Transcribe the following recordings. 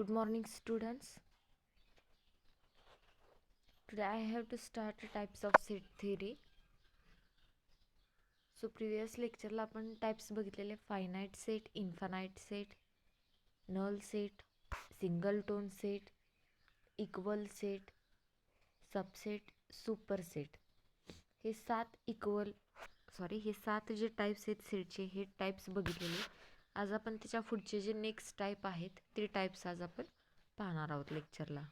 Good morning, students. Today I have to start the types of set theory. So previous lectureला आपण types बघितलेले finite set, infinite set, null set, singleton set, equal set, subset, superset. हे सात जे types आहेत सेटचे हे types बघितलेले. आज आपण त्याच्या पुढचे जे नेक्स्ट टाइप आहेत ते टाइप्स आज आपण पाहणार आहोत लेक्चरला.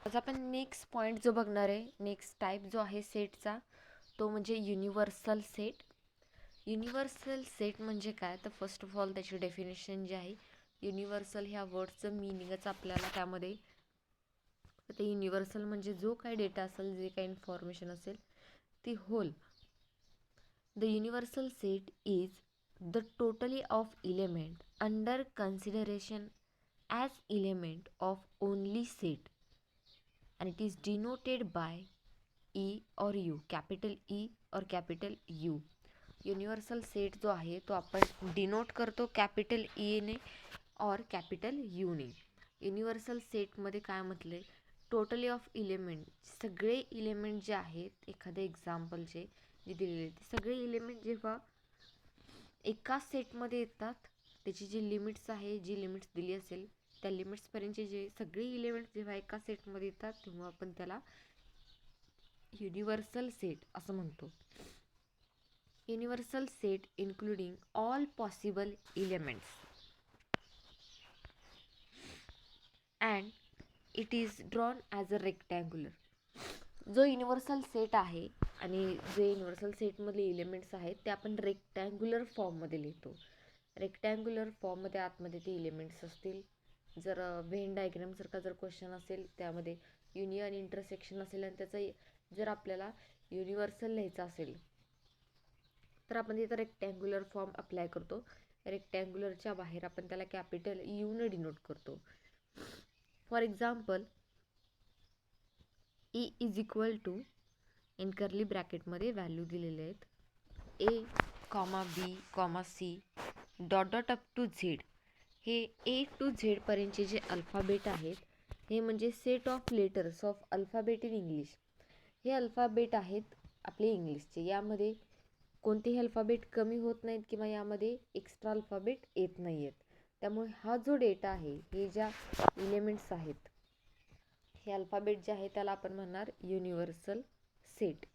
आज आपण नेक्स्ट पॉईंट जो बघणार आहे, नेक्स्ट टाइप जो आहे सेटचा तो म्हणजे युनिव्हर्सल सेट. युनिव्हर्सल सेट म्हणजे काय तर फर्स्ट ऑफ ऑल त्याची डेफिनेशन जी आहे, युनिव्हर्सल ह्या वर्डचं मिनिंगच आपल्याला त्यामध्ये ते युनिव्हर्सल म्हणजे जो काही डेटा असेल, जे काही इन्फॉर्मेशन असेल ती होल. The universal set is the totality of element under consideration as element of only set and it is denoted by E or U, capital E or capital U. Universal set जो आहे तो आपण denote करतो capital E ने और capital U ने. Universal सेटमध्ये काय म्हटले, टोटली ऑफ इलेमेंट, सगळे इलेमेंट जे आहेत एखाद्या एक्झाम्पलचे जे दिलेले ते सगळे इलेमेंट जेव्हा एका सेटमध्ये येतात, त्याची जी लिमिट्स आहे, जी लिमिट्स दिली असेल त्या लिमिट्सपर्यंतचे जे सगळे इलेमेंट जेव्हा एका सेटमध्ये येतात तेव्हा आपण त्याला युनिव्हर्सल सेट असं म्हणतो. Universal set including all possible elements and it is drawn as a rectangular. जो युनिव्हर्सल सेट आहे आणि जे युनिव्हर्सल सेटमधले इलेमेंट्स आहेत ते आपण रेक्टँग्युलर फॉर्ममध्ये लिहितो. रेक्टँग्युलर फॉर्ममध्ये आतमध्ये ते इलेमेंट्स असतील. जर व्हेन डायग्रामसारखा जर क्वेश्चन असेल त्यामध्ये युनियन इंटरसेक्शन असेल आणि त्याचा जर आपल्याला युनिव्हर्सल लिहायचा असेल तर आपण तिथं रेक्टँग्युलर फॉर्म अप्लाय करतो. रेक्टँग्युलरच्या बाहेर आपण त्याला कॅपिटल यू ने डिनोट करतो. For example, E is equal to in curly ब्रॅकेटमध्ये व्हॅल्यू दिलेले आहेत A comma B comma C dot dot up to Z. हे ए टू झेडपर्यंतचे जे अल्फाबेट आहेत हे म्हणजे set of letters of alphabet in English. हे अल्फाबेट आहेत आपले इंग्लिशचे. यामध्ये कोणतेही अल्फाबेट कमी होत नाहीत किंवा यामध्ये एक्स्ट्रा अल्फाबेट येत नाही आहेत. त्यामुळे हा जो डेटा आहे, हे ज्या इलेमेंट्स आहेत हे अल्फाबेट जे आहे त्याला आपण म्हणणार युनिव्हर्सल सेट.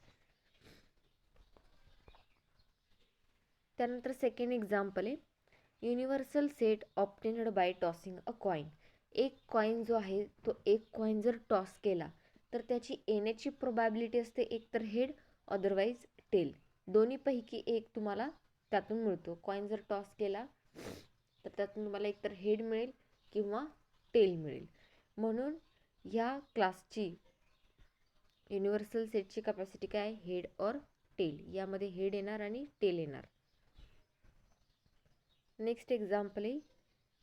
त्यानंतर सेकंड एक्झाम्पल आहे universal set obtained by tossing a coin. एक कॉईन जो आहे तो एक कॉईन जर टॉस केला तर त्याची येण्याची प्रोबॅबिलिटी असते एक तर हेड अदरवाईज टेल. दोन्हीपैकी एक तुम्हाला त्यातून मिळतो. कॉईन जर टॉस केला तर त्यातून तुम्हाला एकतर हेड मिळेल किंवा टेल मिळेल. म्हणून या क्लासची युनिव्हर्सल सेटची कॅपॅसिटी काय, हेड और टेल. यामध्ये हेड येणार आणि टेल येणार. नेक्स्ट एक्झाम्पल आहे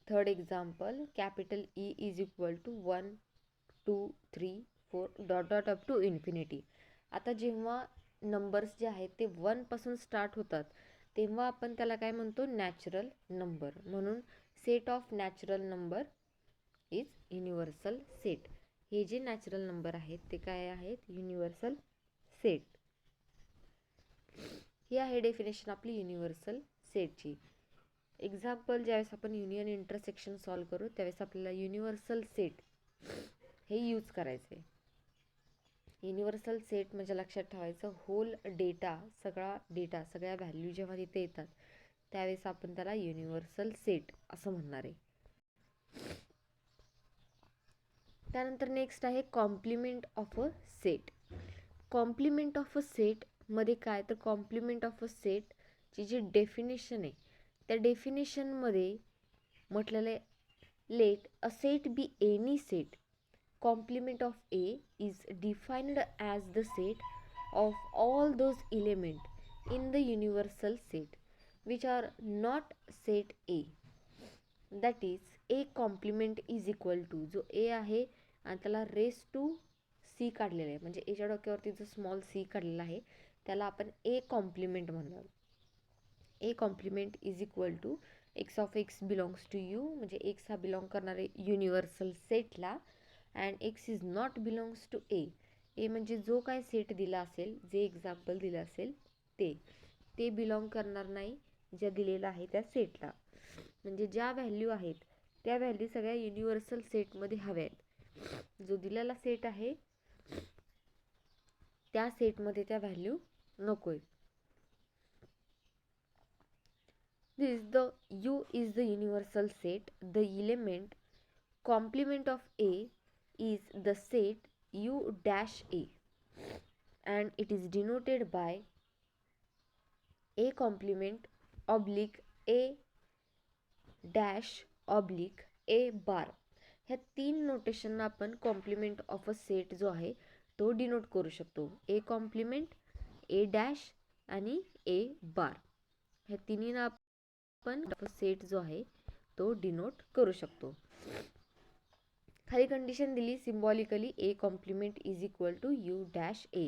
third example, capital E is equal to 1 2 3 4 dot dot up to infinity. आता जेव्हा नंबर्स जे आहेत ते 1 पासून स्टार्ट होतात तेव्हा आपण त्याला काय म्हणतो, नॅचरल नंबर. म्हणून set of natural number is universal set. हे जे नॅचरल नंबर आहेत ते काय आहेत, युनिव्हर्सल सेट. ही आहे डेफिनेशन आपली युनिव्हर्सल सेटची. एक्झाम्पल, ज्यावेळेस आपण युनियन इंटरसेक्शन सॉल्व करू त्यावेळेस आपल्याला युनिव्हर्सल सेट हे यूज करायचं आहे. युनिव्हर्सल सेट म्हणजे लक्षात ठेवायचं होल डेटा, सगळ्या व्हॅल्यू जेव्हा तिथे येतात त्यावेळेस आपण त्याला युनिव्हर्सल सेट असं म्हणणार आहे. त्यानंतर नेक्स्ट आहे complement of a set. Complement of a सेटमध्ये काय तर कॉम्प्लिमेंट ऑफ अ सेटची जी डेफिनेशन आहे त्या डेफिनेशनमध्ये म्हटलेलं आहे, let a set be any set. Complement of A is defined as the set of all those elements in the universal set which are not set A. That is, A complement is equal to, जो A आहे आणि त्याला raise to C काढलेला आहे, म्हणजे एच्या डोक्यावरती जो स्मॉल C काढलेला आहे त्याला आपण A कॉम्प्लिमेंट म्हणणार. A complement is equal to x of x belongs to U म्हणजे एक्स हा बिलॉंग करणार आहे युनिव्हर्सल सेटला. And x is not belongs to A. A म्हणजे जो काय सेट दिला असेल, जे एक्झाम्पल दिलं असेल ते बिलॉंग करणार नाही ज्या दिलेला आहे त्या सेटला. म्हणजे ज्या व्हॅल्यू आहेत त्या व्हॅल्यू सगळ्या युनिव्हर्सल सेटमध्ये हव्या आहेत. जो दिलेला सेट आहे त्या सेटमध्ये त्या व्हॅल्यू नको आहेत. U is the universal set. The element complement of A is the set U dash A, and it is denoted by A complement oblique A dash oblique A bar. ह्या 3 notation आपण complement of a set जो आहे तो denote करू शकतो. A complement, A dash आणि A बार. ह्या तिन्हींना आपण सेट जो आहे तो डिनोट करू शकतो. खाली कंडिशन दिली symbolically A complement is equal to U dash A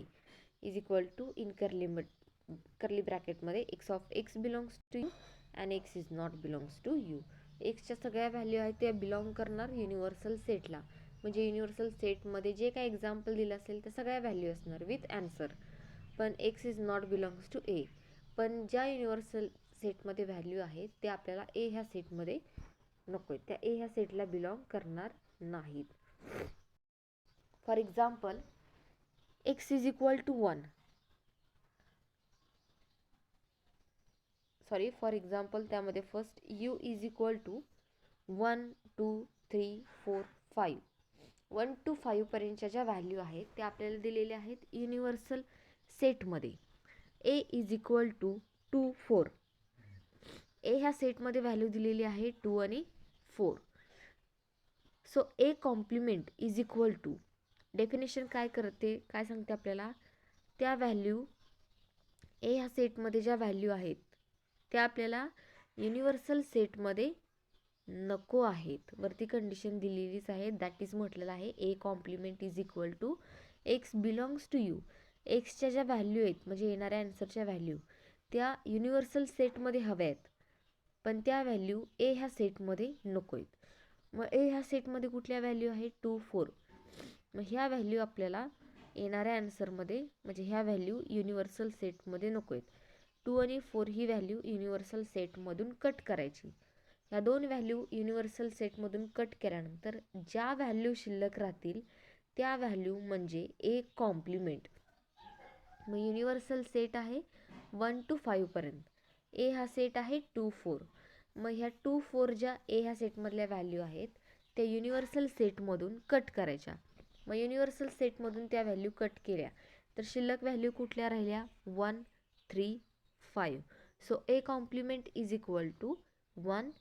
is equal to in curly ब्रॅकेटमध्ये x of x belongs to U and x is not belongs to U. एक्सच्या सगळ्या व्हॅल्यू आहेत त्या बिलॉंग करणार युनिव्हर्सल सेटला. म्हणजे universal सेटमध्ये जे काय एक्झाम्पल दिलं असेल त्या सगळ्या व्हॅल्यू असणार विथ ॲन्सर. पण x is not belongs to A. पण ज्या युनिव्हर्सल सेटमध्ये व्हॅल्यू आहेत ते आपल्याला ए ह्या सेटमध्ये नको आहेत, त्या ए ह्या सेटला बिलॉंग करणार नाहीत. For example x is equal to 1. For example त्यामध्ये first U is equal to 1 2 3 4 5. 1 to 5 पर्यंतच्या ज्या व्हॅल्यू आहेत त्या आपल्याला दिलेल्या आहेत युनिव्हर्सल सेटमध्ये. A is equal to 2 4. A ह्या सेटमध्ये व्हॅल्यू दिलेली आहे 2 आणि 4. So A complement is equal to, definition काय करते, काय सांगते आपल्याला, त्या व्हॅल्यू ए ह्या सेटमध्ये ज्या व्हॅल्यू आहेत त्या आपल्याला युनिव्हर्सल सेटमध्ये नको आहेत. वरती कंडिशन दिलेलीच आहे, दॅट इज म्हटलेलं आहे A complement is equal to x belongs to U. एक्सच्या ज्या व्हॅल्यू आहेत म्हणजे येणाऱ्या आन्सरच्या व्हॅल्यू त्या युनिव्हर्सल सेटमध्ये हव्या आहेत, पण त्या व्हॅल्यू ए ह्या सेटमध्ये नको आहेत. मग ए ह्या सेटमध्ये कुठल्या व्हॅल्यू आहे 2 4. मग ह्या व्हॅल्यू आपल्याला येणाऱ्या आन्सरमध्ये म्हणजे ह्या व्हॅल्यू युनिव्हर्सल सेटमध्ये नको आहेत. 2 आणि 4 ही व्हॅल्यू युनिव्हर्सल सेटमधून कट करायची. ह्या दोन व्हॅल्यू युनिव्हर्सल सेटमधून कट केल्यानंतर ज्या व्हॅल्यू शिल्लक राहतील त्या व्हॅल्यू म्हणजे ए कॉम्प्लिमेंट. मग युनिव्हर्सल सेट आहे 1 to 5 पर्यंत. ए हा सेट आहे 2 4. मग ह्या 2 4 ज्या ए ह्या सेटमधल्या व्हॅल्यू आहेत त्या युनिव्हर्सल सेटमधून कट करायच्या. मग युनिव्हर्सल सेटमधून त्या व्हॅल्यू कट केल्या तर शिल्लक व्हॅल्यू कुठल्या राहिल्या 1 3 5. So A complement is equal to 1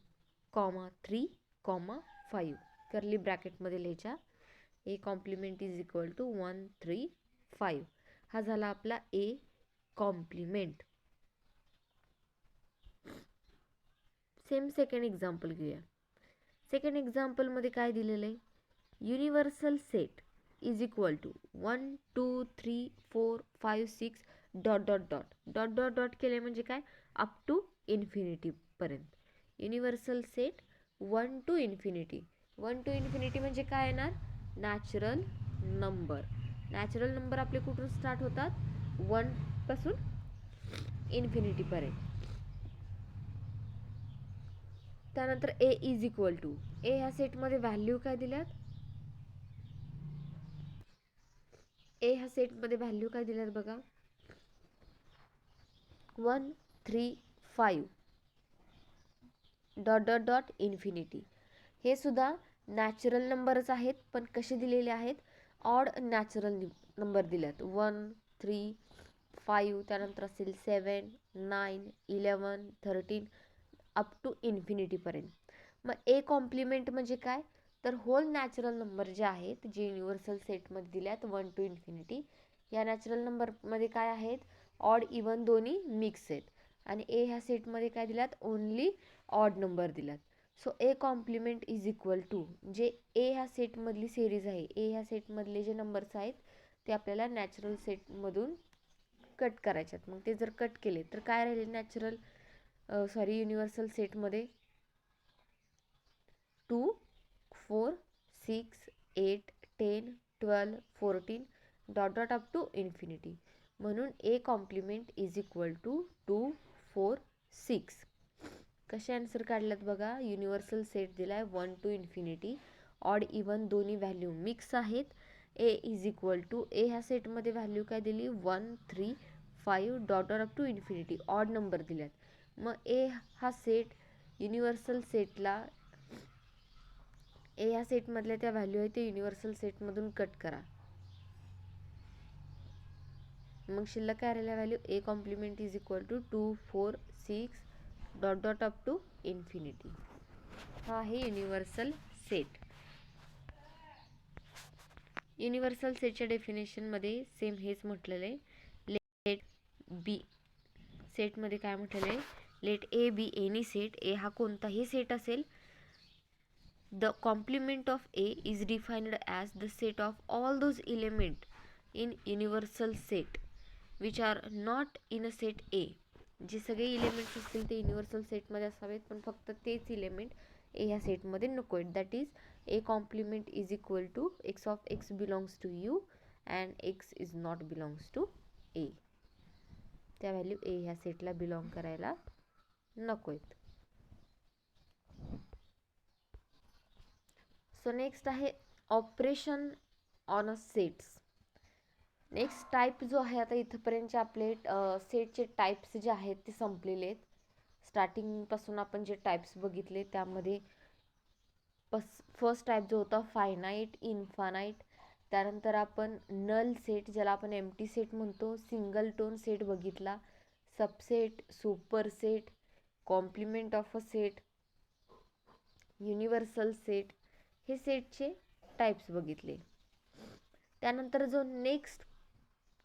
3 5. Curly ब्रॅकेटमध्ये लिहायच्या A complement is equal to 1 3 5. हा झाला आपला A complement. Same second example घेऊया. सेकंड एक्झाम्पलमध्ये काय दिलेलं आहे, universal set is equal to 1 2 3 4 5 6 dot dot dot dot dot dot केले म्हणजे काय अप टू इन्फिनिटीपर्यंत. Universal set 1 to infinity. 1 to infinity म्हणजे काय येणार, नॅचरल नंबर. नॅचरल नंबर आपले कुठून स्टार्ट होतात 1 पासून इन्फिनिटीपर्यंत. त्यानंतर ए इज इक्वल टू, ए ह्या सेटमध्ये व्हॅल्यू काय दिल्यात, ए ह्या सेटमध्ये व्हॅल्यू काय दिल्यात बघा 1 3 5 डॉट डॉट डॉट इन्फिनिटी. हे सुद्धा नॅचरल नंबरच आहेत पण कसे दिलेले आहेत, ऑड नॅचरल नंबर दिल्यात 1 3 5. त्यानंतर असेल 7 9 11 13 अप टू इन्फिनिटीपर्यंत. मग ए कॉम्प्लिमेंट म्हणजे काय, तर होल नॅचरल नंबर जे आहेत जे युनिव्हर्सल सेटमध्ये दिल्यात 1 to इन्फिनिटी, या नॅचरल नंबरमध्ये काय आहेत ऑड इवन दोन्ही मिक्स आहेत. आणि ए ह्या सेटमध्ये काय दिल्यात ओनली ऑड नंबर दिल्यात. So A complement is equal to, जे ए ह्या सेटमधली सिरीज आहे, ए ह्या सेटमधले जे नंबर्स आहेत ते आपल्याला नॅचरल सेटमधून कट करायच्यात. मग ते जर कट केले तर काय राहिले युनिव्हर्सल सेटमध्ये 2 4 6 8 10 12 14 dot dot up to infinity. म्हणून A complement is equal to 2 4 6. कसे आन्सर काढल्यात बघा. युनिव्हर्सल सेट दिलाय 1 टू इन्फिनिटी. ऑड इवन दोन्ही व्हॅल्यू मिक्स आहेत. A is equal to A ह्या सेटमध्ये व्हॅल्यू काय दिली 1 3 5 dot dot up to infinity. Odd number दिल्यात. मग ए हा सेट युनिव्हर्सल सेटला ए ह्या सेटमधल्या त्या व्हॅल्यू आहे ते युनिव्हर्सल सेटमधून कट करा. मग शिल्लक काय राहिल्या value A complement is equal to 2 4 6 dot dot up to infinity. हा आहे युनिव्हर्सल सेट. युनिव्हर्सल सेटच्या डेफिनेशनमध्ये सेम हेच म्हटलेलं आहे. लेट बी सेटमध्ये काय म्हटलेलं आहे. Let A B any set. A हा कोणताही सेट असेल. The complement of A is defined as the set of all those element in universal set which are not in a set A. जे सगळे elements असतील ते universal सेटमध्ये असावेत, पण फक्त तेच इलेमेंट ए ह्या सेटमध्ये नको आहेत. That is A complement is equal to x of x belongs to U and x is not belongs to A. त्या व्हॅल्यू ए ह्या सेटला बिलॉंग करायला नको आहेत. सो नेक्स्ट आहे operation on a sets. Next type जो आहे, आता इथंपर्यंतचे आपले सेटचे टाईप्स जे आहेत ते संपलेले आहेत. स्टार्टिंगपासून आपण जे टाईप्स बघितले त्यामध्ये फर्स्ट टाईप जो होता फायनाईट इन्फानाईट. त्यानंतर आपण नल सेट ज्याला आपण एम्प्टी सेट म्हणतो, सिंगल टोन सेट बघितला, subset, super set, complement of a set, universal set, हे सेटचे टाईप्स बघितले. त्यानंतर जो नेक्स्ट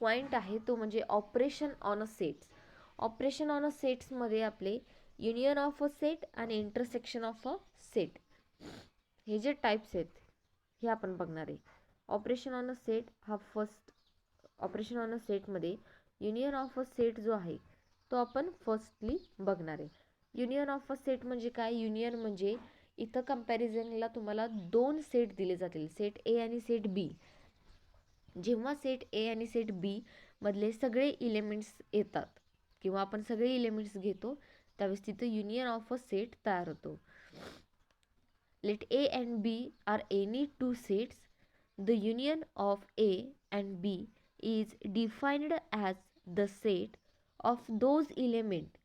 पॉईंट आहे तो म्हणजे operation on a sets. Operation on a सेट्समध्ये आपले युनियन ऑफ अ सेट आणि इंटरसेक्शन ऑफ अ सेट हे जे टाईप्स आहेत हे आपण बघणार आहे. ऑपरेशन ऑन अ सेट हा फर्स्ट. ऑपरेशन ऑन अ सेटमध्ये युनियन ऑफ अ सेट जो आहे तो आपण फर्स्टली बघणार आहे. युनियन ऑफ अ सेट म्हणजे काय. युनियन म्हणजे इथं कंपॅरिझनला तुम्हाला दोन सेट दिले जातील, सेट ए आणि सेट बी. जेव्हा सेट ए आणि सेट बी मधले सगळे इलेमेंट्स येतात किंवा आपण सगळे इलेमेंट्स घेतो त्यावेळेस तिथं युनियन ऑफ अ सेट तयार होतो. Let A and B are any two sets. The union of A and B is defined as the set of those element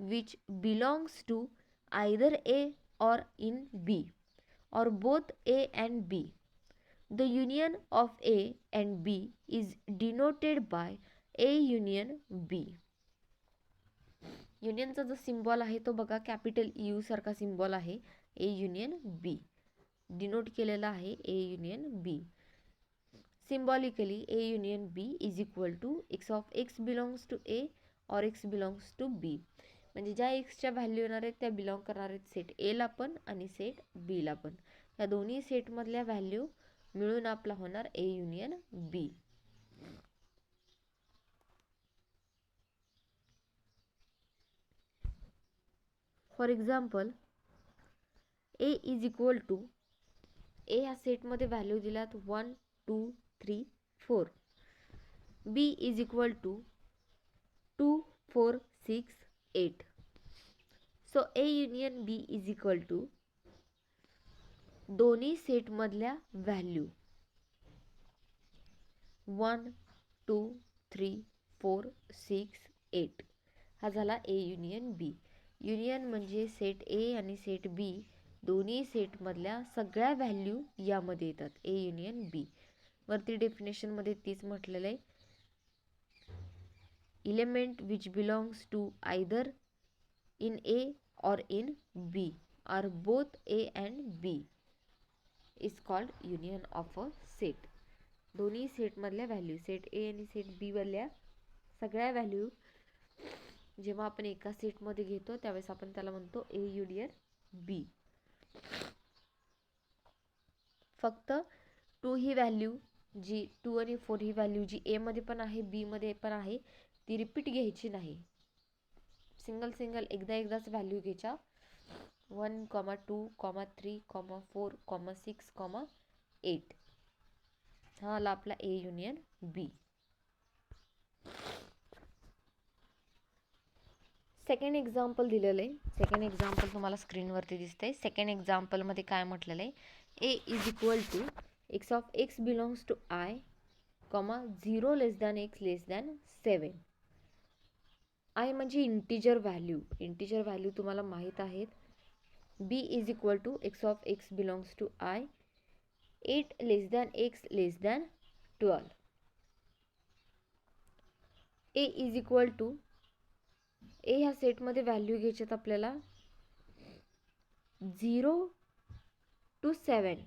which belongs to either A or in B or both A and B. The union of A and B is denoted by A union B. युनियनचा जो symbol आहे तो बघा capital U सारखा symbol आहे. A union B denote केलेला आहे. A union B. Symbolically A union B is equal to x of x belongs to A और x belongs to be. म्हणजे ज्या एक्सच्या व्हॅल्यू येणार आहेत त्या बिलॉंग करणार आहेत सेट एला पण आणि सेट बीला पण. या दोन्ही सेटमधल्या व्हॅल्यू मिळून आपला होणार A union B. For example A is equal to A ह्या सेटमध्ये व्हॅल्यू दिल्यात 1 2 3 4. B is equal to 2 4 6 8. So A union B is equal to दोन्ही सेटमधल्या व्हॅल्यू 1 2 3 4 6 8 हा झाला ए युनियन बी. युनियन म्हणजे सेट ए आणि सेट बी दोन्ही सेटमधल्या सगळ्या व्हॅल्यू यामध्ये येतात. A union B. वरती डेफिनेशनमध्ये तीच म्हटलेलं आहे. Element which belongs to either in A or in B or both A and B is called union of a set. दोन्ही सेटमधल्या व्हॅल्यू सेट ए आणि सेट बी मधल्या सगळ्या व्हॅल्यू जेव्हा आपण एका सेटमध्ये घेतो त्यावेळेस आपण त्याला म्हणतो ए युनियन बी. फक्त 2 ही व्हॅल्यू जी 2 आणि 4 ही व्हॅल्यू जी ए मध्ये पण आहे बी मध्ये पण आहे ती रिपीट घ्यायची नाही. सिंगल एकदाच व्हॅल्यू घ्यायच्या. 1,2,3,4,6,8 हा आला आपला A union B. Second example दिलेलं आहे. सेकंड एक्झाम्पल तुम्हाला स्क्रीनवरती दिसतंय. सेकंड एक्झाम्पलमध्ये काय म्हटलेलं आहे, A is equal to x of x belongs to I, 0 less than x less than 7. I म्हणजे इंटिजर व्हॅल्यू. इंटिजर व्हॅल्यू तुम्हाला माहीत आहेत. B is equal to x of x belongs to I, 8 less than x less than 12. A is equal to, A ह्या सेटमध्ये value घ्यायच्यात आपल्याला 0 to 7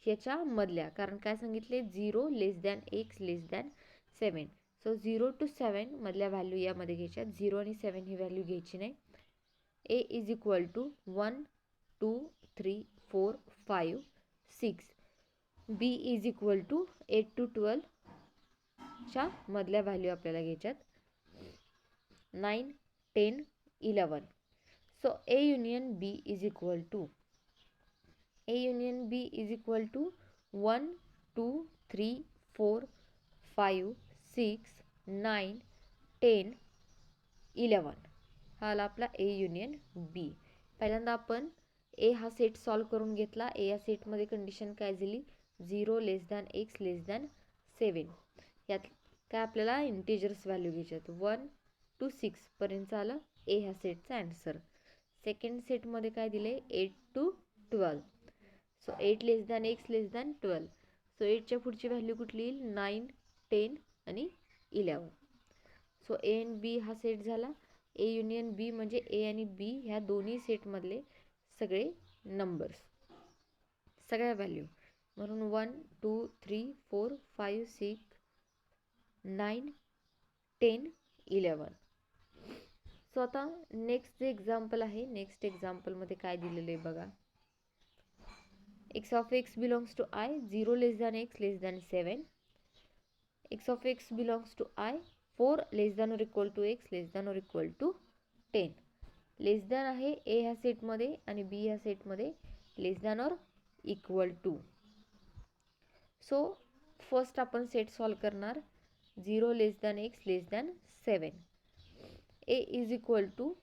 ह्याच्या मधल्या, कारण काय सांगितले 0 less than x less than 7. So 0 to 7 मधल्या व्हॅल्यू यामध्ये घ्यायच्या. 0 आणि 7 ही व्हॅल्यू घ्यायची नाही. A is equal to 1 2 3 4 5 6. B is equal to 8 to 12 च्या मधल्या व्हॅल्यू आपल्याला घ्यायच्यात. 9 10 11. So A union B is equal to, A union B is equal to 1 2 3 4 5 6 9 10 11 हा आला आपला ए युनियन बी. पहिल्यांदा आपण ए हा सेट सॉल्व करून घेतला. ए या सेटमध्ये कंडिशन काय झाली, 0 less than x less than 7. यात काय आपल्याला इंटिजर्स व्हॅल्यू घ्यायच्यात. 1 to 6 पर्यंत आलं ए ह्या सेटचा आन्सर. सेकंड सेटमध्ये काय दिले, 8 to 12. So 8 less than x less than 12. So 8च्या पुढची व्हॅल्यू कुठली येईल, 9 10 आणि 11. सो ए आणि बी हा सेट झाला. ए युनियन बी म्हणजे ए आणि बी ह्या दोन्ही सेटमधले सगळे नंबर्स, सगळ्या व्हॅल्यू. म्हणून 1 2 3 4 5 6 9 10 11. सो आता नेक्स्ट जे एक्झाम्पल आहे, नेक्स्ट एक्झाम्पलमध्ये काय दिलेलं आहे बघा. x of x belongs to I, 0 less than x less than 7. x of x belongs to I, 4 less than or equal to x less than or equal to 10. Less than आहे A ह्या सेटमध्ये आणि B ह्या सेटमध्ये less than और equal to. So first आपण set solve करणार. 0 less than x less than 7. A is equal to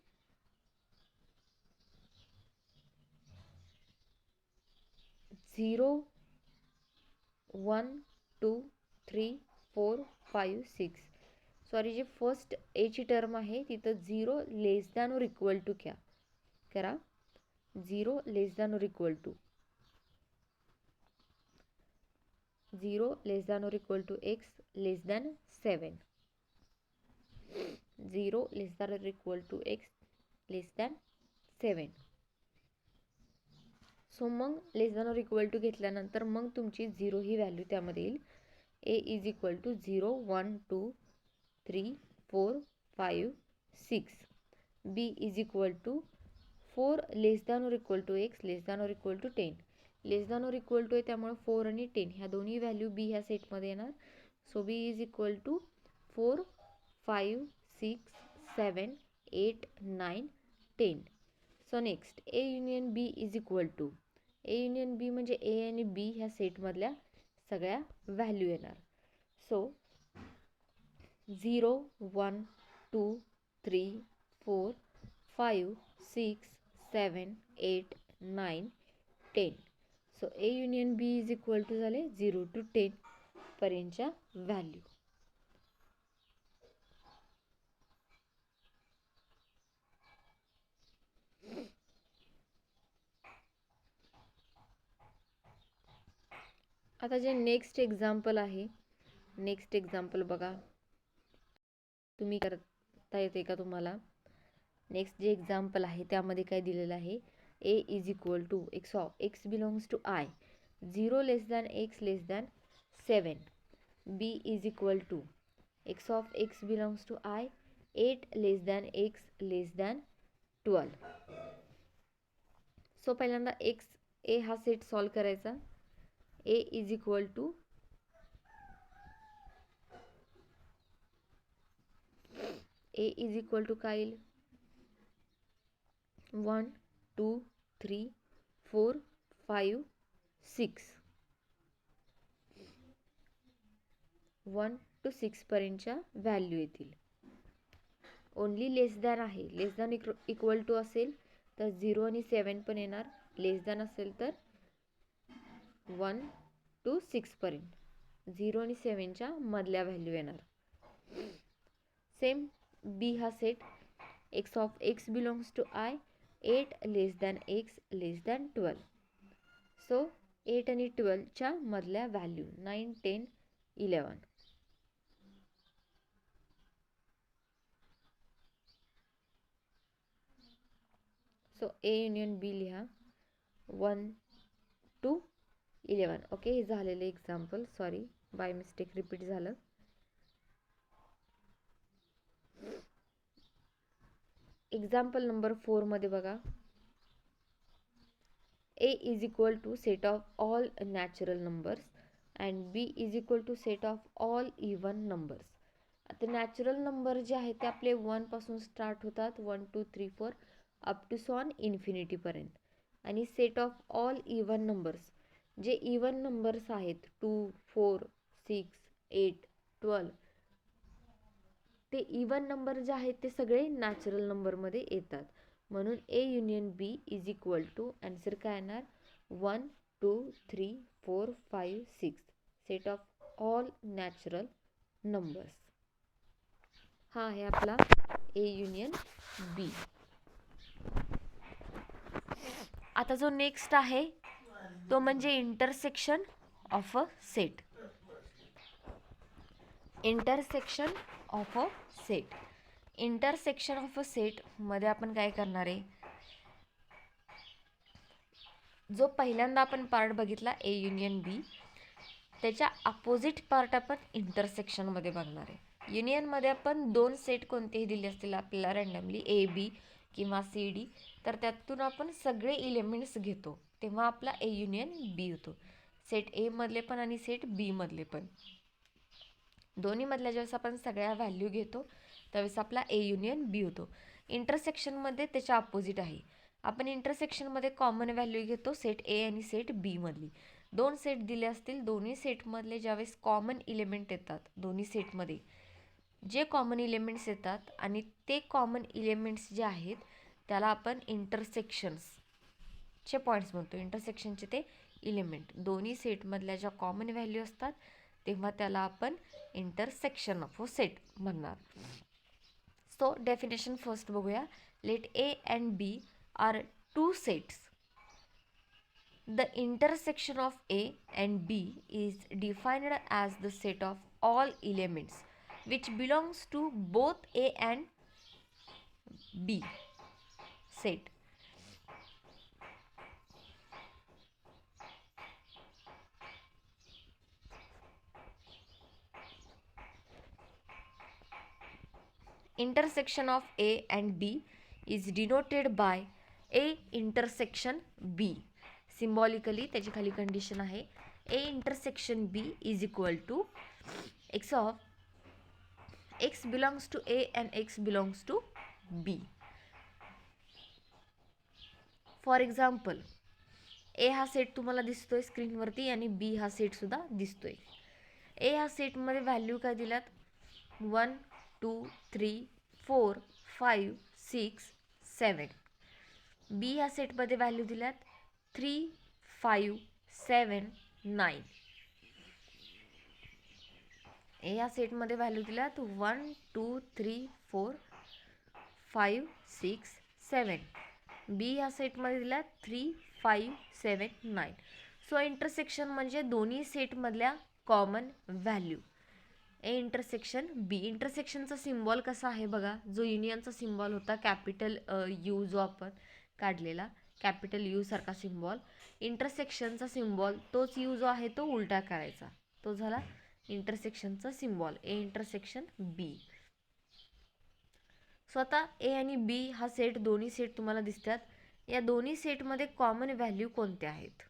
0 1 2 3 4 5 6. Sorry, जे फर्स्ट एची टर्म आहे तिथं 0 लेस दॅन और इक्वल टू क्या करा, 0 लेस दॅन और इक्वल टू 0 लेस दॅन और equal to x less than 7. 0 less than और equal to x less than 7. So मग लेस दॅन और इक्वल टू घेतल्यानंतर मग तुमची 0 ही व्हॅल्यू त्यामध्ये येईल. A is equal to 0 1 2 3 4 5 6. B is equal to 4 less than और equal to x less than और इक्वल टू 10. लेस दॅन और इक्वल टू आहे त्यामुळे 4 आणि 10 ह्या दोन्ही व्हॅल्यू बी ह्या सेटमध्ये येणार. So B is equal to 4 5 6 7 8 9 10. So next A union B is equal to, A union B म्हणजे ए आणि बी ह्या सेटमधल्या सगळ्या व्हॅल्यू येणार. So 0 1 2 3 4 5 6 7 8 9 10. So A union B is equal to झाले 0 to 10 पर्यंतच्या व्हॅल्यू. आता जे नेक्स्ट एक्झाम्पल आहे, नेक्स्ट एक्झाम्पल बघा, तुम्ही करता येते का तुम्हाला. नेक्स्ट जे एक्झाम्पल आहे त्यामध्ये काय दिलेलं आहे, A is equal to x of x belongs to I, 0 less than x less than 7. B is equal to x of x belongs to I, 8 less than x less than 12. So पहिल्यांदा x A हा set solve करायचा. A is equal to A is equal to काय येईल, 1 2 3 4 5 6 1 to 6 पर्यंतच्या value येतील. Only लेस than आहे. लेस than equal to असेल तर 0 आणि 7 पण येणार. लेस दॅन असेल तर 1 to 6 पर्यंत 0 आणि 7च्या मधल्या व्हॅल्यू येणार. सेम बी हा set x of x belongs to I 8 less than x less than 12. So 8 आणि 12च्या मधल्या value 9 10 11. So A union B लिहा 1 to 11. ओके, हे झालेलं example. Sorry, by mistake repeat झालं. एक्झाम्पल नंबर 4 मध्ये बघा, A is equal to set of all natural numbers and B is equal to set of all even numbers. आता natural number जे आहेत ते आपले 1 पासून स्टार्ट होतात, 1 2 3 4 अप टू सॉन इन्फिनिटी पर्यंत. आणि set of all even numbers, जे इवन नंबर्स आहेत 2 4 6 8 12, ते इवन नंबर जे आहेत ते सगळे नॅचरल नंबरमध्ये येतात. म्हणून A union B is equal to, answer काय येणार 1 2 3 4 5 6, set of all natural numbers. हा आहे आपला A युनियन B. आता जो नेक्स्ट आहे तो म्हणजे intersection of a set. Intersection of a set. Intersection of a set मध्ये आपण काय करणार आहे, जो पहिल्यांदा आपण पार्ट बघितला A युनियन B, त्याच्या अपोजिट पार्ट आपण इंटरसेक्शन मध्ये बघणार आहे. युनियन मध्ये आपण दोन सेट कोणतेही दिले असतील आपल्याला रँडमली A B किंवा C D, तर त्यातून आपण सगळे एलिमेंट्स घेतो तेव्हा आपला A युनियन B होतो. सेट A मधले पण आणि सेट B मधले पण, दोन्ही मधल्या ज्यावेळेस आपण सगळ्या व्हॅल्यू घेतो त्यावेळेस आपला A युनियन B होतो. इंटरसेक्शनमध्ये त्याच्या अपोजिट आहे. आपण इंटरसेक्शनमध्ये कॉमन व्हॅल्यू घेतो सेट A आणि सेट B मधली. दोन सेट दिले असतील, दोन्ही सेटमधले ज्यावेळेस कॉमन इलिमेंट येतात, दोन्ही सेटमध्ये जे कॉमन इलिमेंट्स येतात आणि ते कॉमन इलिमेंट्स जे आहेत त्याला आपण इंटरसेक्शन्सचे पॉईंट्स म्हणतो. इंटरसेक्शनचे ते इलिमेंट दोन्ही सेटमधल्या ज्या कॉमन व्हॅल्यू असतात तेव्हा त्याला आपण इंटरसेक्शन ऑफ अ सेट म्हणणार. सो डेफिनेशन फर्स्ट बघूया. Let A and B are two sets. The intersection of A and B is defined as the set of all elements which belongs to both A and B set. Intersection of A and B is denoted by A intersection B. Symbolically त्याची खाली condition आहे, A intersection B is equal to x of x belongs to A and x belongs to B. For example, A हा set तुम्हाला दिसतोय स्क्रीनवरती आणि B हा set सुद्धा दिसतोय. A हा सेटमध्ये व्हॅल्यू काय दिल्यात 1 2 3 4 5 6 7. B ह्या सेटमध्ये व्हॅल्यू दिल्यात 3 5 7 9. A ह्या सेटमध्ये व्हॅल्यू दिल्यात 1 2 3 4 5 6 7. B ह्या सेटमध्ये दिल्यात 3 5 7 9. सो इंटरसेक्शन म्हणजे दोन्ही सेटमधल्या common value. A intersection B. इंटरसेक्शनचा सिम्बॉल कसा आहे बघा, जो युनियनचा सिम्बॉल होता कॅपिटल यू, जो आपण काढलेला कॅपिटल यू सारखा सिम्बॉल, इंटरसेक्शनचा सिम्बॉल तोच यू जो आहे तो उलटा करायचा, तो झाला इंटरसेक्शनचा सिम्बॉल A इंटरसेक्शन B. स्वतः A आणि B हा सेट, दोन्ही सेट तुम्हाला दिसतात. या दोन्ही सेटमध्ये कॉमन व्हॅल्यू कोणत्या आहेत,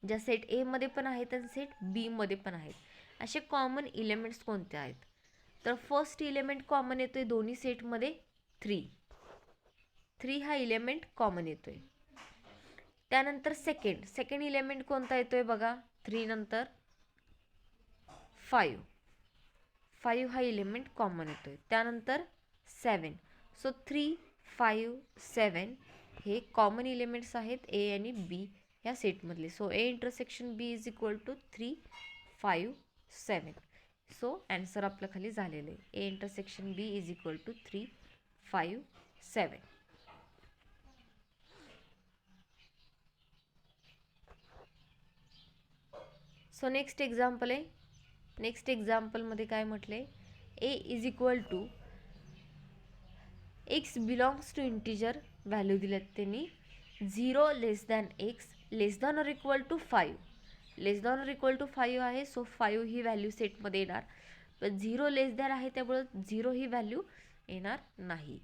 ज्या सेट A मध्ये पण आहेत आणि सेट B मध्ये पण आहेत, असे कॉमन इलेमेंट्स कोणते आहेत. तर फर्स्ट इलेमेंट कॉमन येतोय दोन्ही सेटमध्ये 3. 3 हा इलेमेंट कॉमन येतोय. त्यानंतर सेकंड इलेमेंट कोणता येतोय बघा, 3 नंतर 5 हा इलेमेंट कॉमन येतोय. त्यानंतर 7. सो 3, 5, 7 हे कॉमन इलेमेंट्स आहेत ए आणि बी ह्या सेटमधले. So A intersection B is equal to 3, 5, 7. So answer आपलं खाली झालेलं आहे. A intersection B is equal to 3, 5, 7. So next example आहे. नेक्स्ट एक्झाम्पलमध्ये काय म्हटलंय, A is equal to x belongs to integer value दिल्यात त्यांनी 0 less than x less than or equal to 5. Less than or equal to 5 आहे. So 5 ही value सेटमध्ये येणार, पण 0 लेस दॅन आहे त्यामुळे 0 ही व्हॅल्यू येणार नाही.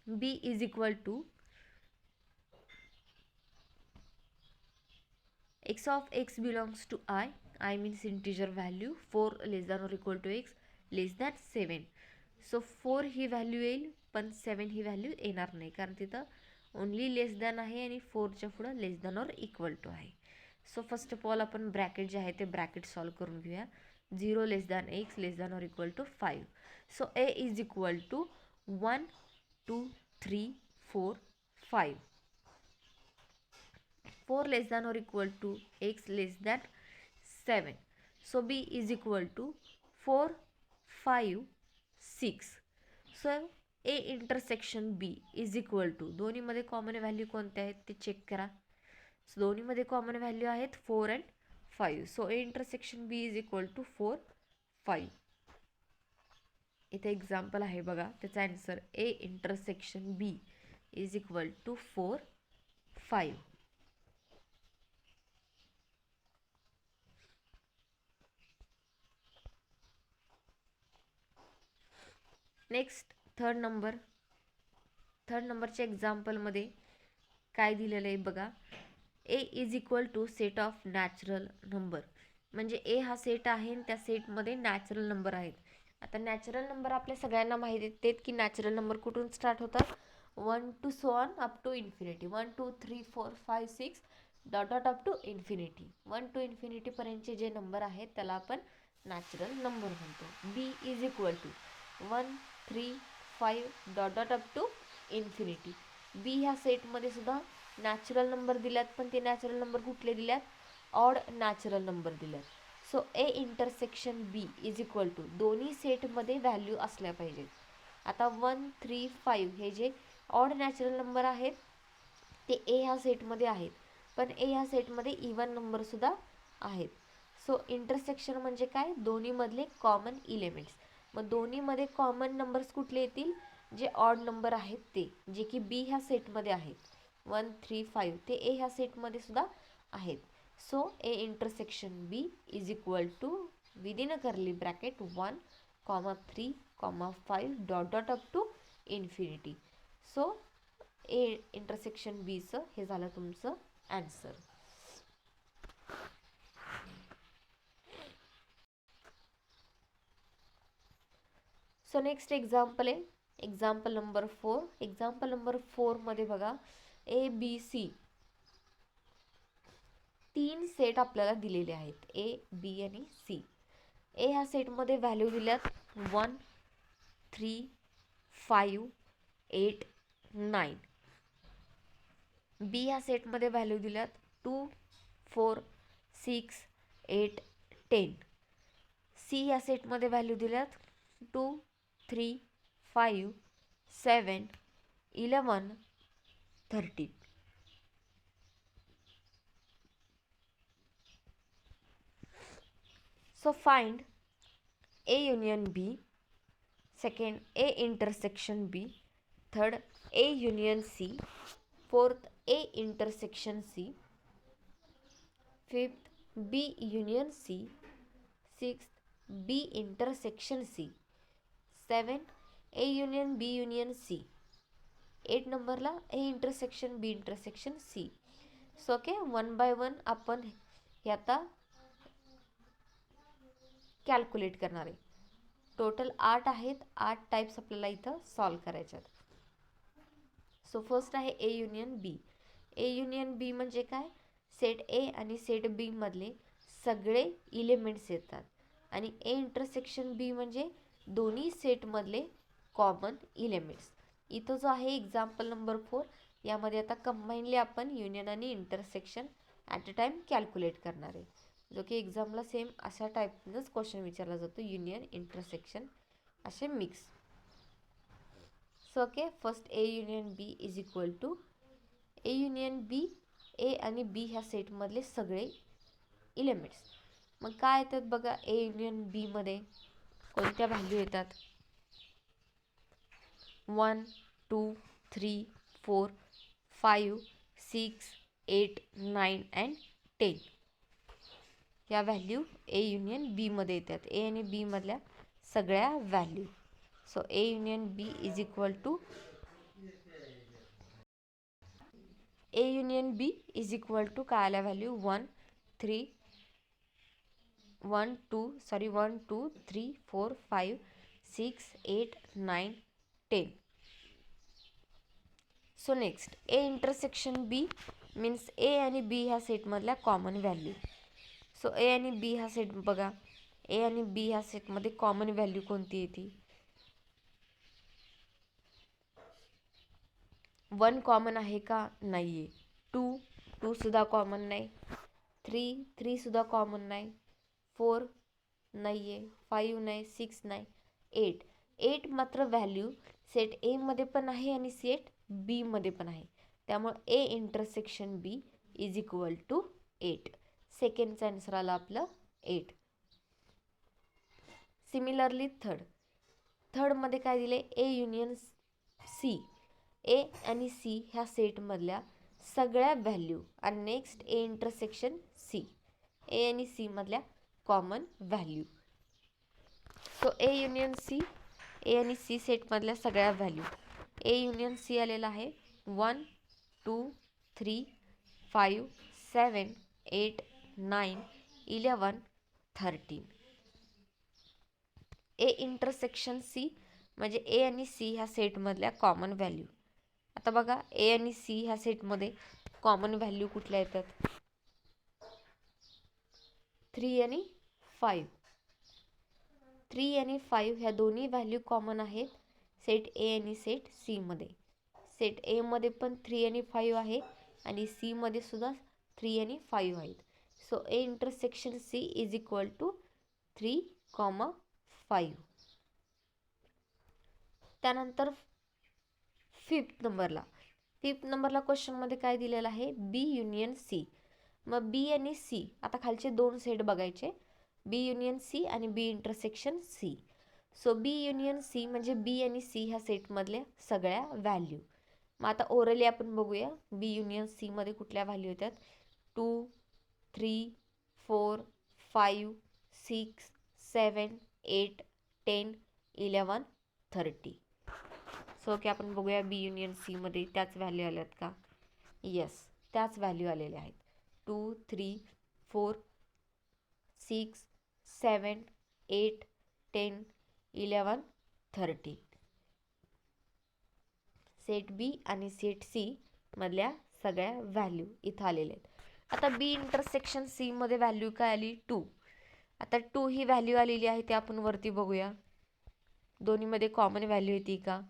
B is equal to x of x belongs to I means integer value 4 less than or equal to x less than 7. So 4 he value येईल पण 7 ही व्हॅल्यू येणार नाही, कारण तिथं ओनली लेस दॅन आहे आणि 4च्या पुढं less than or equal to आहे. सो फर्स्ट ऑफ ऑल आपण ब्रॅकेट जे आहे ते ब्रॅकेट सॉल्व करून घेऊया. 0 less than x less than or equal to 5. So A is equal to 1, 2, 3, 4, 5. 4 less than or equal to x less than 7. So b is equal to 4, 5, 6. So a intersection b is equal to, दोन्हीमध्ये common value कोणते आहेत ते check करा. So दोन्हीमध्ये common value आहेत 4 and 5. So a intersection b is equal to 4, 5. इथे example आहे बघा, त्याचा answer a intersection b is equal to 4, 5. Next third नंबरच्या एक्झाम्पलमध्ये काय दिलेलं आहे बघा, A is equal to set of natural number. म्हणजे ए हा सेट आहे आणि त्या सेटमध्ये नॅचरल नंबर आहेत. आता नॅचरल नंबर आपल्या सगळ्यांना माहिती आहेत की नॅचरल नंबर कुठून स्टार्ट होतात, 1 to so on up to infinity. 1, 2, 3, 4, 5, 6 dot dot up to infinity. 1 to इन्फिनिटीपर्यंतचे जे नंबर आहेत त्याला आपण नॅचरल नंबर म्हणतो. B is equal to 1, 3, 5 dot dot up to infinity. B ह्या सेटमध्ये सुद्धा नॅचरल नंबर दिल्यात, पण ते नॅचरल नंबर कुठले दिल्यात, ऑड नॅचरल नंबर दिल्यात. So A intersection B is equal to, दोन्ही सेटमध्ये व्हॅल्यू असल्या पाहिजेत. आता 1, 3, 5 हे जे ऑड नॅचरल नंबर आहेत ते ए ह्या सेटमध्ये आहेत, पण ए ह्या सेटमध्ये इवन नंबरसुद्धा आहेत. सो इंटरसेक्शन म्हणजे काय, दोन्हीमधले कॉमन इलेमेंट्स. मग दोन्हीमध्ये कॉमन नंबर्स कुठले येतील, जे ऑड नंबर आहेत ते, जे की बी ह्या सेटमध्ये आहेत. 1, 3, 5 ते ए ह्या सेटमध्ये सुद्धा आहेत. So A intersection B is equal to within a curly bracket 1, 3, 5 dot dot up to infinity. So A intersection बीचं हे झालं तुमचं ॲन्सर. सो नेक्स्ट एक्झाम्पल आहे एक्झाम्पल नंबर 4. एक्झाम्पल नंबर 4मध्ये बघा, ए बी सी 3 सेट आपल्याला दिलेले आहेत, ए बी आणि सी. ए ह्या सेटमध्ये व्हॅल्यू दिल्यात 1, 3, 5, 8, 9. बी ह्या सेटमध्ये व्हॅल्यू दिल्यात 2, 4, 6, 8, 10. सी ह्या सेटमध्ये व्हॅल्यू दिल्यात 2, 3, 5, 7, 11, 13. So find A union B, second A intersection B, third A union C, fourth A intersection C, fifth B union C, sixth B intersection C, 7 A union B union C, 8 नंबरला A intersection B intersection C. So okay, 1 by 1 आपण हे आता calculate करणार आहे. Total 8 आहेत, 8 types आपल्याला इथं solve करायच्यात. So first आहे A union B. A union B म्हणजे काय, सेट ए आणि सेट बी मधले सगळे इलिमेंट्स येतात. आणि ए इंटरसेक्शन बी म्हणजे दोन्ही सेटमधले कॉमन इलिमेंट्स. इथं जो आहे एक्झाम्पल नंबर 4, यामध्ये आता कंबाईनली आपण युनियन आणि intersection at a time calculate करणार आहे, जो की एक्झामला सेम अशा टाईपनंच क्वेश्चन विचारला जातो, युनियन इंटरसेक्शन असे mix. So okay, first A union B is equal to A union B, A आणि बी ह्या सेटमधले सगळे इलिमेंट्स. मग काय येतात बघा, ए युनियन बी मध्ये कोणत्या व्हॅल्यू येतात, 1 2 3 4 5 6 8 9 अँड 10 या व्हॅल्यू ए युनियन बी मध्ये येतात, ए आणि बी मधल्या सगळ्या value. So A union B is equal to काय आल्या value, 1 2 3 4 5 6 8 9 10. So next A intersection B means A आणि बी ह्या सेटमधल्या कॉमन व्हॅल्यू. सो ए आणि बी ह्या सेट बघा, ए आणि बी ह्या सेटमध्ये कॉमन व्हॅल्यू कोणती येते, 1 कॉमन आहे का, नाही आहे. 2 सुद्धा कॉमन नाही. 3 सुद्धा कॉमन नाही. 4 नाही आहे. 5 नाही. 6 नाही. 8 मात्र व्हॅल्यू सेट ए मध्ये पण आहे आणि सेट बी मध्ये पण आहे, त्यामुळे A intersection B is equal to 8. सेकंडचा आन्सर आला आपलं 8. सिमिलरली थर्डमध्ये काय दिले, ए युनियन सी. ए आणि सी ह्या सेटमधल्या सगळ्या व्हॅल्यू आणि next A intersection C, A आणि सी मधल्या common value. So A union C, A आणि सी सेटमधल्या सगळ्या व्हॅल्यू. ए युनियन सी आलेला आहे 1 2 3 5 7 8 9 11 13. ए इंटरसेक्शन सी म्हणजे ए आणि सी ह्या सेटमधल्या कॉमन व्हॅल्यू. आता बघा, ए आणि सी ह्या सेटमध्ये कॉमन व्हॅल्यू कुठल्या येतात, 3 आणि 5. 3 आणि 5 ह्या दोन्ही व्हॅल्यू कॉमन आहेत सेट ए आणि सेट सी मध्ये. सेट ए मध्ये पण 3 आणि 5 आहे आणि सी मध्ये सुद्धा 3 आणि 5 आहेत. So A intersection C is equal to 3, 5. त्यानंतर फिफ्थ नंबरला क्वेश्चनमध्ये काय दिलेलं आहे, बी युनियन सी. मग बी आणि सी, आता खालचे दोन सेट बघायचे, बी युनियन सी आणि बी इंटरसेक्शन सी. सो बी युनियन सी म्हणजे बी आणि सी ह्या सेटमधल्या सगळ्या व्हॅल्यू. मग आता ओरली आपण बघूया, बी युनियन सी मध्ये कुठल्या व्हॅल्यू येतात, 2 3 4 5 6 7 8 10 11 30. सो ओके, आपण बघूया बी युनियन सी मध्ये त्याच व्हॅल्यू आल्यात का, येस त्याच व्हॅल्यू आलेल्या आहेत, 2 3 4 6 7 8 10 11 30. सेट बी आणि सेट सी मधल्या सगळ्या व्हॅल्यू इथं आलेल्या आहेत. आता बी इंटरसेक्शन सी मध्ये व्हॅल्यू काय आली, 2. आता 2 ही व्हॅल्यू आलेली आहे, ते आपण वरती बघूया, दोन्हीमध्ये कॉमन व्हॅल्यू येते का.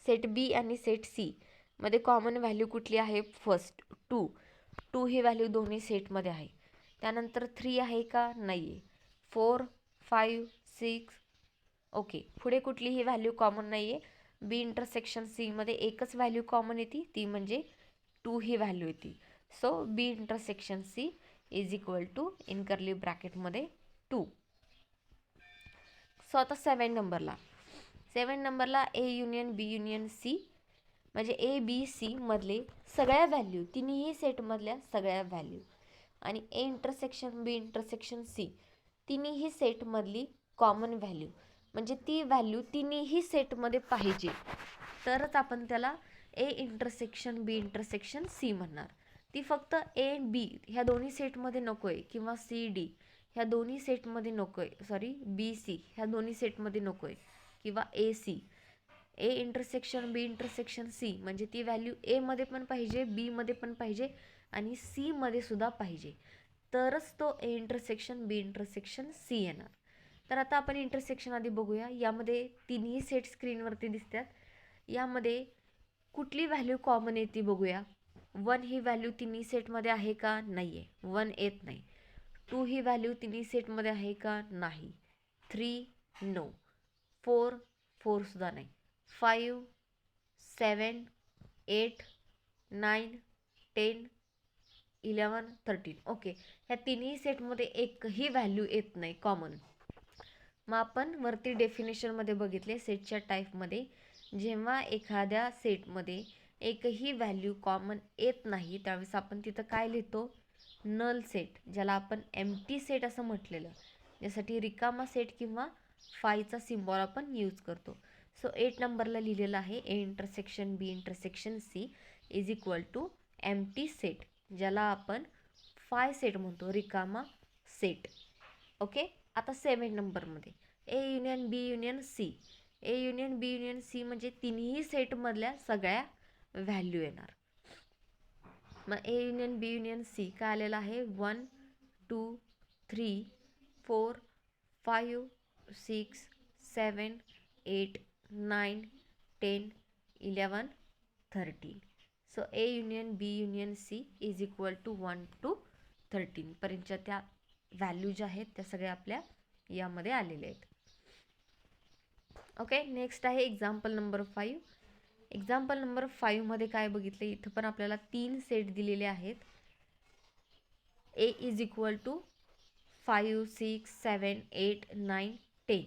सेट बी आणि सेट सी मध्ये कॉमन व्हॅल्यू कुठली आहे, फर्स्ट 2 ही व्हॅल्यू दोन्ही सेटमध्ये आहे. त्यानंतर 3 आहे का, नाही आहे. 4 5 6, ओके. पुढे कुठलीही व्हॅल्यू कॉमन नाही आहे. बी इंटरसेक्शन सी मध्ये एकच व्हॅल्यू कॉमन येते, ती म्हणजे 2 ही व्हॅल्यू येते. So B intersection C is equal to in curly ब्रॅकेटमध्ये 2. सो आता 7 नंबरला A union B union C म्हणजे ए बी सी मधले सगळ्या व्हॅल्यू, तिन्ही सेटमधल्या सगळ्या व्हॅल्यू, आणि A intersection B intersection C तिन्ही सेटमधली कॉमन व्हॅल्यू, म्हणजे ती व्हॅल्यू तिन्ही सेटमध्ये पाहिजे तरच आपण त्याला A intersection B intersection C म्हणणार. ती फक्त ए बी ह्या दोन्ही सेटमध्ये नको आहे, किंवा सी डी ह्या दोन्ही सेटमध्ये नको आहे, सॉरी बी सी ह्या दोन्ही सेटमध्ये नको आहे, किंवा A C A intersection B intersection C म्हणजे ती व्हॅल्यू एमध्ये पण पाहिजे, बीमध्ये पण पाहिजे आणि सीमध्ये सुद्धा पाहिजे, तरच तो A intersection B intersection C येणार. तर आता आपण इंटरसेक्शन आधी बघूया. यामध्ये तिन्ही सेट स्क्रीनवरती दिसतात. यामध्ये कुठली व्हॅल्यू कॉमन येते बघूया. 1 ही व्हॅल्यू तिन्ही सेटमध्ये आहे का? नाही आहे, 1 येत नाही. 2 ही व्हॅल्यू तिन्ही सेटमध्ये आहे का? नाही. 3 नो. 4 सुद्धा नाही. 5 7 8 9 10 11 13 ओके. ह्या तिन्ही सेटमध्ये एकही व्हॅल्यू येत नाही कॉमन. मग आपण वरती डेफिनेशनमध्ये बघितले सेटच्या टाईपमध्ये, जेव्हा एखाद्या सेटमध्ये एकही व्हॅल्यू कॉमन येत नाही त्यावेळेस आपण तिथं काय लिहितो? नल सेट, ज्याला आपण एम्प्टी सेट असं म्हटलेलं. यासाठी रिकामा सेट किंवा फायचा सिम्बॉल आपण यूज करतो. सो 8 नंबरला लिहिलेलं आहे A intersection B intersection C is equal to empty set, ज्याला आपण फाय सेट म्हणतो, रिकामा सेट. ओके. आता 7 नंबरमध्ये A union B union C. A union B union C म्हणजे तिन्ही सेटमधल्या सगळ्या व्हॅल्यू येणार. मग A union B union C काय आलेलं आहे? 1 2 3 4 5 6 7 8 9 10 11 13. So A union B union C is equal to 1 to 13 पर्यंतच्या त्या व्हॅल्यू ज्या आहेत त्या सगळ्या आपल्या यामध्ये आलेल्या आहेत. ओके. नेक्स्ट आहे एक्झाम्पल नंबर 5. एक्झाम्पल नंबर 5 मध्ये काय बघितलं? इथं पण आपल्याला 3 सेट दिलेले आहेत. A is equal to 5 6 7 8 9 10.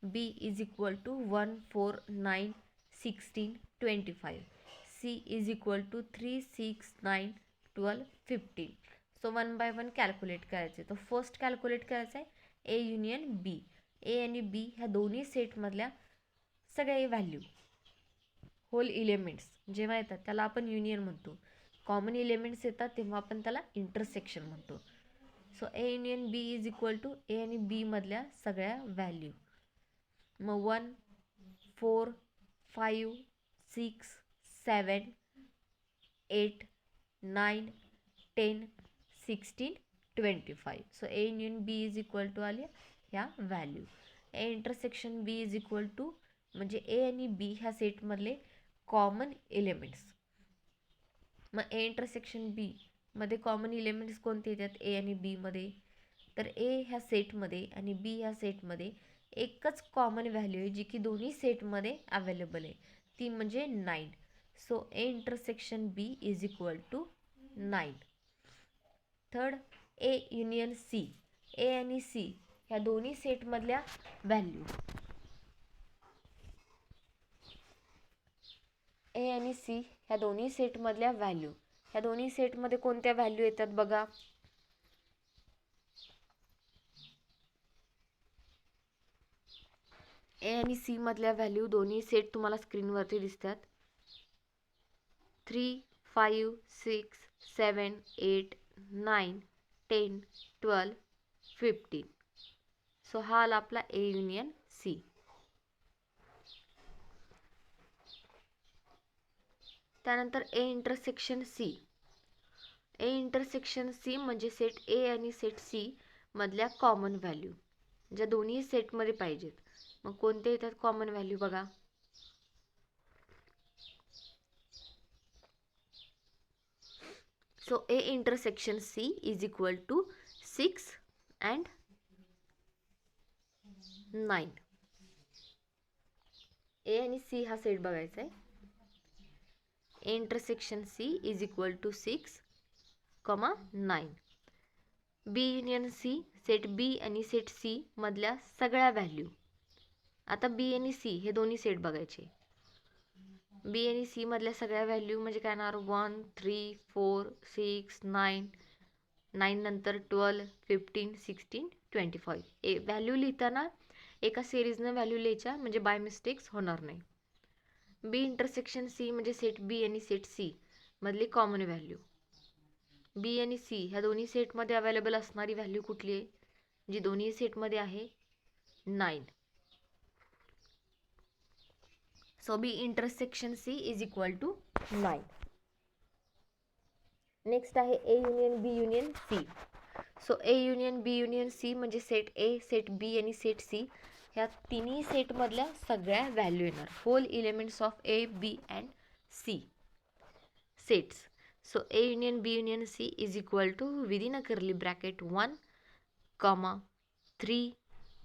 B is equal to 1 4 9 16 25. C is equal to 3 6 9 12 15. So 1 by 1 calculate करायचे. तर फर्स्ट कॅल्क्युलेट करायचं आहे ए युनियन बी. ए आणि बी ह्या दोन्ही सेटमधल्या सगळ्या व्हॅल्यू, होल इलेमेंट्स जेव्हा येतात त्याला आपण युनियन म्हणतो. कॉमन इलेमेंट्स येतात तेव्हा आपण त्याला इंटरसेक्शन म्हणतो. So A union B is equal to A आणि बी मधल्या सगळ्या व्हॅल्यू. मग 1 4 5 6 7 8 9 10 16 25. So A union B is equal to आले ह्या value. A intersection B is equal to म्हणजे ए आणि बी ह्या सेटमधले कॉमन एलिमेंट्स. मग ए इंटरसेक्शन बी मध्ये कॉमन एलिमेंट्स कोणते येतात ए आणि बी मध्ये? तर ए ह्या सेटमध्ये आणि बी ह्या सेटमध्ये एकच कॉमन व्हॅल्यू आहे जी की दोन्ही सेटमध्ये अवेलेबल आहे, ती म्हणजे 9. So A intersection B is equal to 9. Third A union C. A आणि सी ह्या दोन्ही सेटमधल्या व्हॅल्यू. ए आणि सी ह्या दोन्ही सेटमधल्या व्हॅल्यू. ह्या दोन्ही सेटमध्ये कोणत्या व्हॅल्यू येतात बघा? ए आणि सी मधल्या व्हॅल्यू दोन्ही सेट तुम्हाला स्क्रीनवरती दिसतात. 3 5 6 7 8 9 10 12 15. सो हा आला आपला ए युनियन सी. त्यानंतर A intersection C. A intersection C म्हणजे सेट ए आणि सेट सी मधल्या कॉमन व्हॅल्यू ज्या दोन्ही सेटमध्ये पाहिजेत. मग कोणते येतात कॉमन व्हॅल्यू बघा? So A intersection C is equal to 6 and 9. A आणि सी हा सेट बघायचा आहे. A intersection C is equal to 6, 9. B union C set B आणि सेट सी मधल्या सगळ्या व्हॅल्यू. आता बी आणि सी हे दोन्ही सेट बघायचे. बी आणि सी मधल्या सगळ्या व्हॅल्यू म्हणजे काय येणार? 1 3 4 6 9 9 नंतर 12 15 16 25. व्हॅल्यू लिहिताना एका सिरीजनं व्हॅल्यू लिहायच्या म्हणजे बाय मिस्टेक्स होणार नाही. बी इंटरसेक्शन सी म्हणजे सेट बी आणि सेट सी मधली कॉमन व्हॅल्यू. बी आणि सी ह्या दोन्ही सेटमध्ये अवेलेबल असणारी व्हॅल्यू कुठली आहे? जी दोन्ही सेटमध्ये आहे 9. So B intersection C is equal to 9. Next आहे A union B union C. So A union B union C म्हणजे सेट ए, सेट बी आणि सेट सी ह्या तिन्ही सेटमधल्या सगळ्या व्हॅल्यू येणार. Whole elements of A B and C sets. So A union B union C is equal to within a curly bracket 1, 3,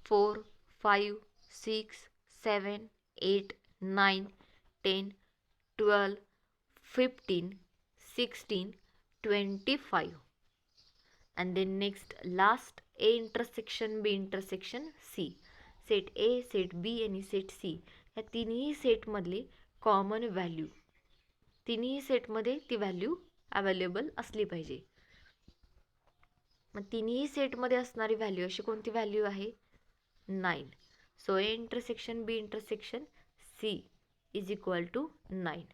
4, 5, 6, 7, 8, 9, 10, 12, 15, 16, 25. And then next last A intersection B intersection C. Set A, set B आणि set C या तिन्ही सेटमधली common value, तिन्ही सेटमध्ये ती value available असली पाहिजे. मग तिन्ही सेटमध्ये असणारी व्हॅल्यू अशी कोणती व्हॅल्यू आहे? 9. So A intersection B intersection C is equal to 9.